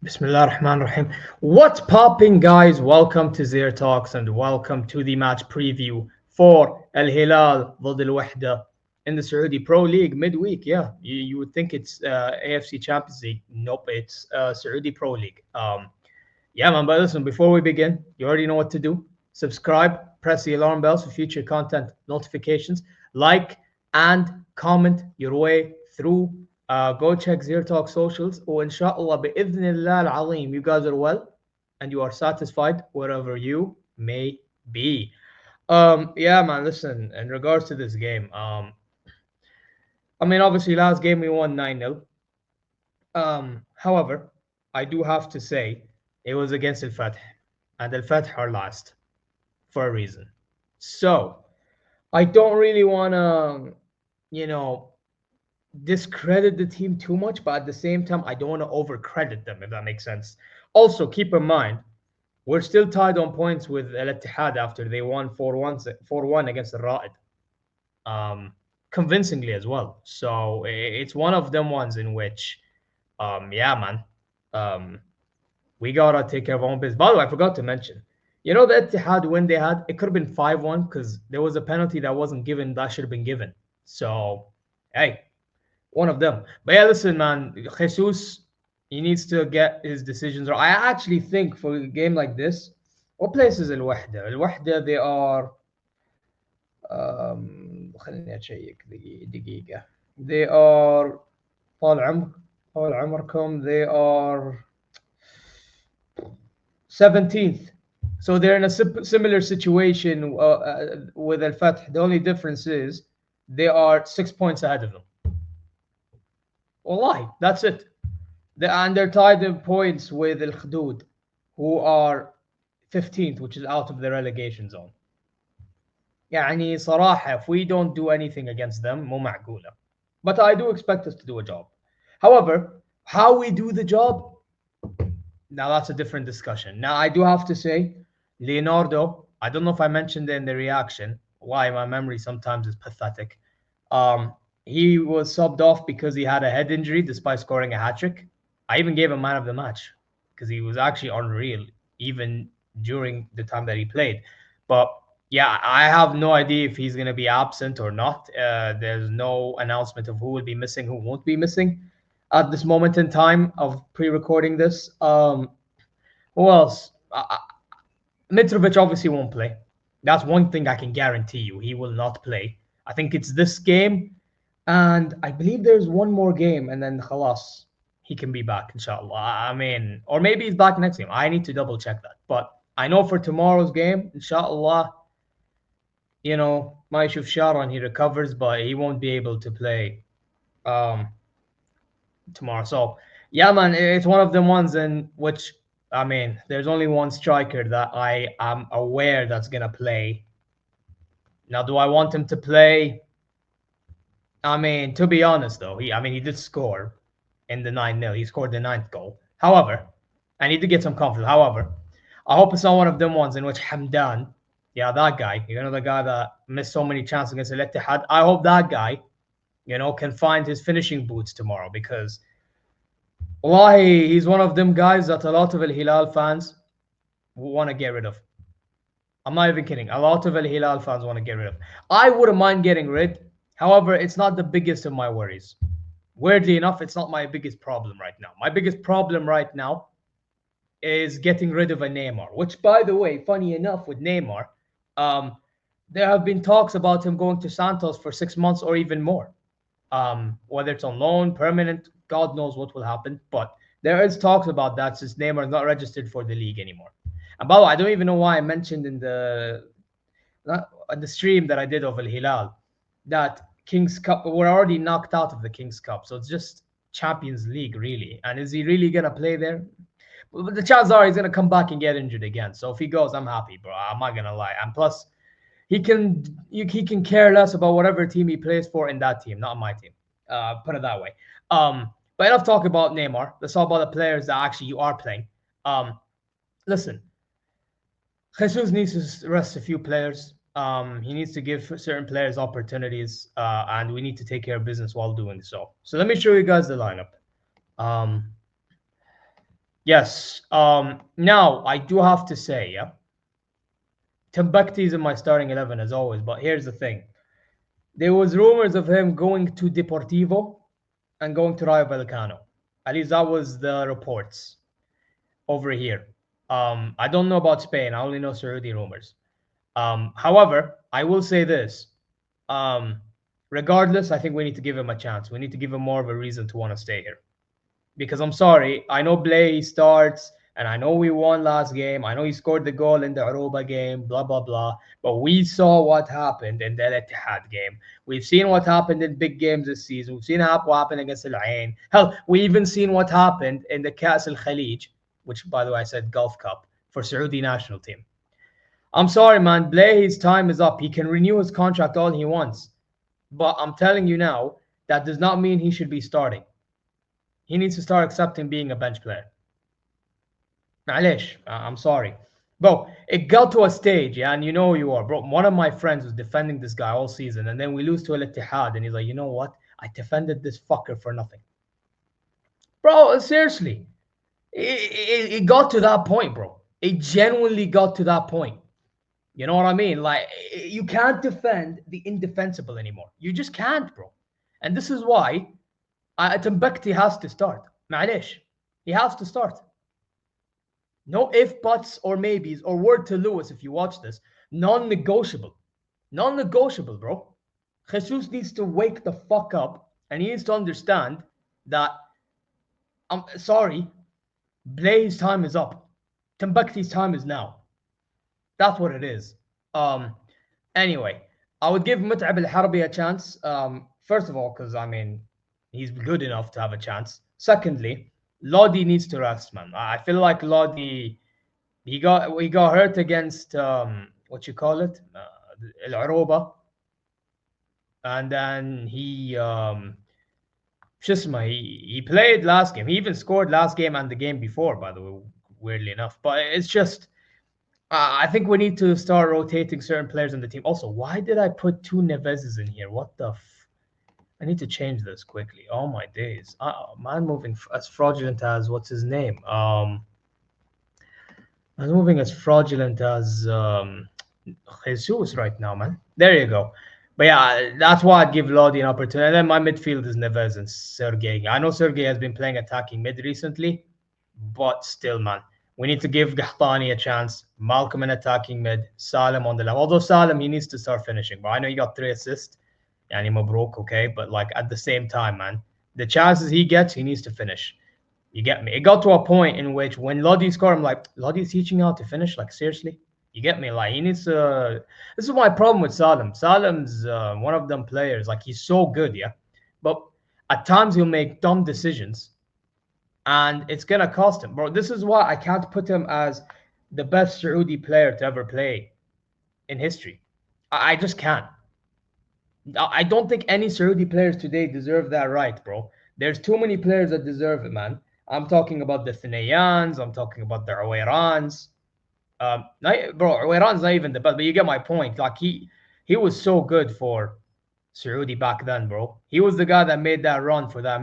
Bismillah ar-Rahman ar-Rahim. What's popping, guys? Welcome to ZeerTalks and welcome to the match preview for Al Hilal ضد Wehda in the Saudi Pro League midweek. Yeah, you would think it's AFC Champions League. Nope, it's Saudi Pro League. Yeah, man. But listen, before we begin, you already know what to do. Subscribe, press the alarm bells for future content notifications, like and comment your way through. Go check ZeerTalk socials. Oh, inshallah, bi'idhnillah al-alim, you guys are well and you are satisfied wherever you may be. Yeah, man. Listen, in regards to this game, I mean, obviously, last game we won 9-0. However, I do have to say it was against Al Fath, and Al Fath are last for a reason. So I don't really want to, you know, discredit the team too much, but at the same time, I don't want to overcredit them, if that makes sense. Also, keep in mind, we're still tied on points with Al Ittihad after they won 4-1 against the Ra'id. Convincingly as well. So it's one of them ones in which, yeah, man, um, we gotta take care of our own business. By the way, I forgot to mention, you know, the Etihad win they had, it could have been 5-1 because there was a penalty that wasn't given that should have been given. So, hey, one of them. But yeah, listen, man, Jesus, he needs to get his decisions right. I actually think for a game like this, what place is Al Wahda? Al Wahda, they are. خليني أشيك دقيقة. They are طال عمر طال عمركم. They are 17th. So they're in a similar situation with Al Fath. The only difference is they are 6 points ahead of them. Wallahi, that's it. And they're tied in points with Al Khudud, who are 15th, which is out of the relegation zone. يعني صراحة, if we don't do anything against them, مو معقولة. But I do expect us to do a job. However, how we do the job, now that's a different discussion. Now I do have to say, Leonardo, I don't know if I mentioned it in the reaction, why my memory sometimes is pathetic. He was subbed off because he had a head injury despite scoring a hat trick. I even gave him man of the match because he was actually unreal even during the time that he played. But yeah, I have no idea if he's going to be absent or not. There's no announcement of who will be missing, who won't be missing at this moment in time of pre-recording this. Who else? Mitrovic obviously won't play. That's one thing I can guarantee you. He will not play. I think it's this game, and I believe there's one more game, and then khalas, he can be back, inshallah. I mean, or maybe he's back next game. I need to double check that. But I know for tomorrow's game, inshallah, you know, my Shuf Sharon, he recovers, but he won't be able to play um, tomorrow. So, yeah, man, it's one of them ones in which, I mean, there's only one striker that I am aware that's going to play. Now, do I want him to play? I mean, to be honest, though, he did score in the 9-0. He scored the ninth goal. However, I need to get some confidence. However, I hope it's not one of them ones in which Hamdan, yeah, that guy, you know, the guy that missed so many chances against Al Ittihad. I hope that guy, you know, can find his finishing boots tomorrow because, wallahi, he's one of them guys that a lot of Al Hilal fans want to get rid of. I'm not even kidding. A lot of Al Hilal fans want to get rid of. I wouldn't mind getting rid. However, it's not the biggest of my worries. Weirdly enough, it's not my biggest problem right now. My biggest problem right now is getting rid of a Neymar, which, by the way, funny enough, with Neymar, um, there have been talks about him going to Santos for 6 months or even more. Whether it's on loan, permanent, God knows what will happen. But there is talks about that since Neymar is not registered for the league anymore. And by the way, I don't even know why I mentioned in the stream that I did of Al Hilal that King's Cup, we're already knocked out of the King's Cup, so it's just Champions League really. And is he really gonna play there? But the chances are he's gonna come back and get injured again. So if he goes, I'm happy, bro. I'm not gonna lie. And plus, he can care less about whatever team he plays for in that team, not my team. Put it that way. But enough talk about Neymar. Let's talk about the players that actually you are playing. Listen, Jesus needs to rest a few players. He needs to give certain players opportunities, and we need to take care of business while doing so. So let me show you guys the lineup. Um, Yes. Now I do have to say, yeah, Timbuktu's in my starting 11 as always. But here's the thing: there was rumors of him going to Deportivo and going to Rayo Vallecano. At least that was the reports over here. I don't know about Spain. I only know Saudi rumors. However, I will say this. Um, Regardless, I think we need to give him a chance. We need to give him more of a reason to want to stay here. Because I'm sorry, I know Blay starts, and I know we won last game. I know he scored the goal in the Aruba game, blah blah blah. But we saw what happened in the Al Ittihad game. We've seen what happened in big games this season. We've seen what happened against Al Ain. Hell, we even seen what happened in the Cas Al Khalij, which by the way I said Gulf Cup for Saudi national team. I'm sorry, man. Blay, his time is up. He can renew his contract all he wants. But I'm telling you now, that does not mean he should be starting. He needs to start accepting being a bench player. معليش, I'm sorry. Bro, it got to a stage, yeah, and you know who you are, bro. One of my friends was defending this guy all season, and then we lose to Al Ittihad, and he's like, you know what? I defended this fucker for nothing. Bro, seriously. It got to that point, bro. It genuinely got to that point. You know what I mean? Like, you can't defend the indefensible anymore. You just can't, bro. And this is why Timbuktu has to start. معليش. He has to start. No if, buts, or maybes, or word to Lewis if you watch this. Non-negotiable. Non-negotiable, bro. Jesus needs to wake the fuck up, and he needs to understand that, I'm sorry, Blay's time is up. Timbuktu's time is now. That's what it is. Anyway, I would give Mut'ab al-Harbi a chance. First of all, because, I mean, he's good enough to have a chance. Secondly, Lodi needs to rest, man. I feel like Lodi, he got hurt against what you call it, Al Aruba, and then he he played last game. He even scored last game and the game before, by the way, weirdly enough. But it's just, I think we need to start rotating certain players in the team. Also, why did I put two Neveses in here? What the I need to change this quickly. Oh my days. Man moving as fraudulent as what's his name? Man moving as fraudulent as Jesus right now, man. There you go. But yeah, that's why I'd give Lodi an opportunity. And then my midfield is Neves and Sergey. I know Sergey has been playing attacking mid recently, but still, man, we need to give Gahtani a chance. Malcolm in attacking mid, Salim on the left. Although Salim, he needs to start finishing. But I know he got 3 assists. Yani Mabruk, okay? But like at the same time, man, the chances he gets, he needs to finish. You get me? It got to a point in which when Lodi scored, I'm like, Lodi's teaching you how to finish? Like, seriously? You get me? Like, he needs to. This is my problem with Salim. Salim's one of them players. Like, he's so good, yeah? But at times he'll make dumb decisions and it's going to cost him. Bro, this is why I can't put him as the best Saudi player to ever play in history. I just can't. I don't think any Saudi players today deserve that right, bro. There's too many players that deserve it, man. I'm talking about the Thinayans. I'm talking about the Awairans. Bro, Awairans not even the best, but you get my point. Like he was so good for Saudi back then, bro. He was the guy that made that run for that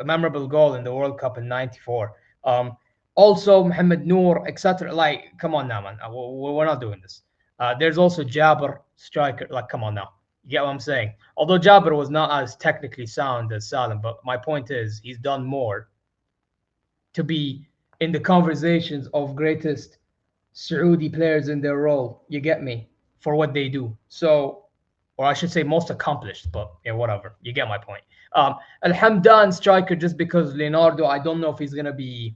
memorable goal in the World Cup in '94. Also Mohamed Noor, etc. Like, come on now, man. We're not doing this. There's also Jabber, striker. Like, come on now. You get what I'm saying? Although Jabber was not as technically sound as Salim, but my point is he's done more to be in the conversations of greatest Saudi players in their role. You get me? For what they do. So, or I should say most accomplished, but yeah, whatever. You get my point. Al Hamdan striker, just because Leonardo, I don't know if he's gonna be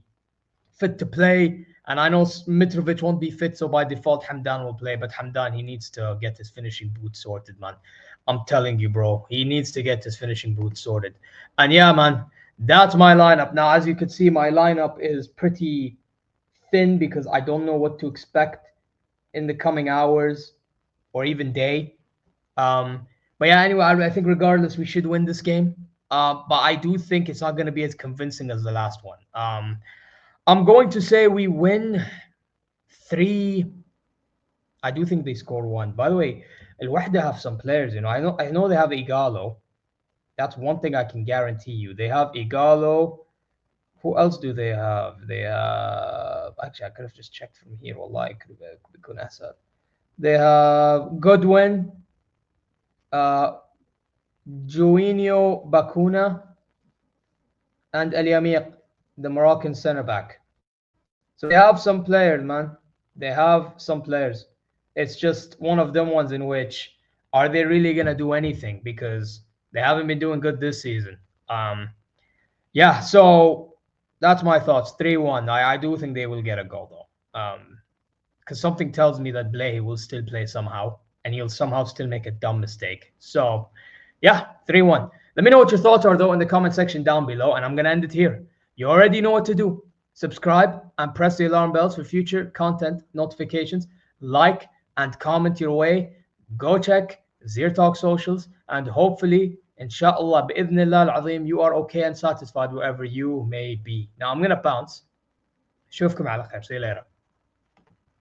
fit to play. And I know Mitrovic won't be fit, so by default, Hamdan will play. But Hamdan, he needs to get his finishing boots sorted, man. I'm telling you, bro. He needs to get his finishing boots sorted. And yeah, man, that's my lineup. Now, as you can see, my lineup is pretty thin because I don't know what to expect in the coming hours or even day. But yeah, anyway, I think regardless, we should win this game. But I do think it's not going to be as convincing as the last one. I'm going to say we win 3. I do think they score 1. By the way, Al Wehda have some players, you know. I know they have Igalo. That's one thing I can guarantee you. They have Igalo, Who else do they have? They have actually I could have just checked from here. Wallahi, could be asad. They have Goodwin, uh, Juinho Bakuna, and El Yamiq, the Moroccan centre back. So they have some players, man. They have some players. It's just one of them ones in which are they really gonna do anything because they haven't been doing good this season. Yeah, so that's my thoughts. 3-1. I do think they will get a goal though. Because something tells me that Blahy will still play somehow, and he'll somehow still make a dumb mistake. So, yeah, 3-1. Let me know what your thoughts are, though, in the comment section down below, and I'm going to end it here. You already know what to do. Subscribe and press the alarm bells for future content notifications. Like and comment your way. Go check ZeerTalk socials, and hopefully, inshallah, bi'idhnillah al-azim, you are okay and satisfied wherever you may be. Now, I'm going to bounce. Shufkum ala khair. See you later.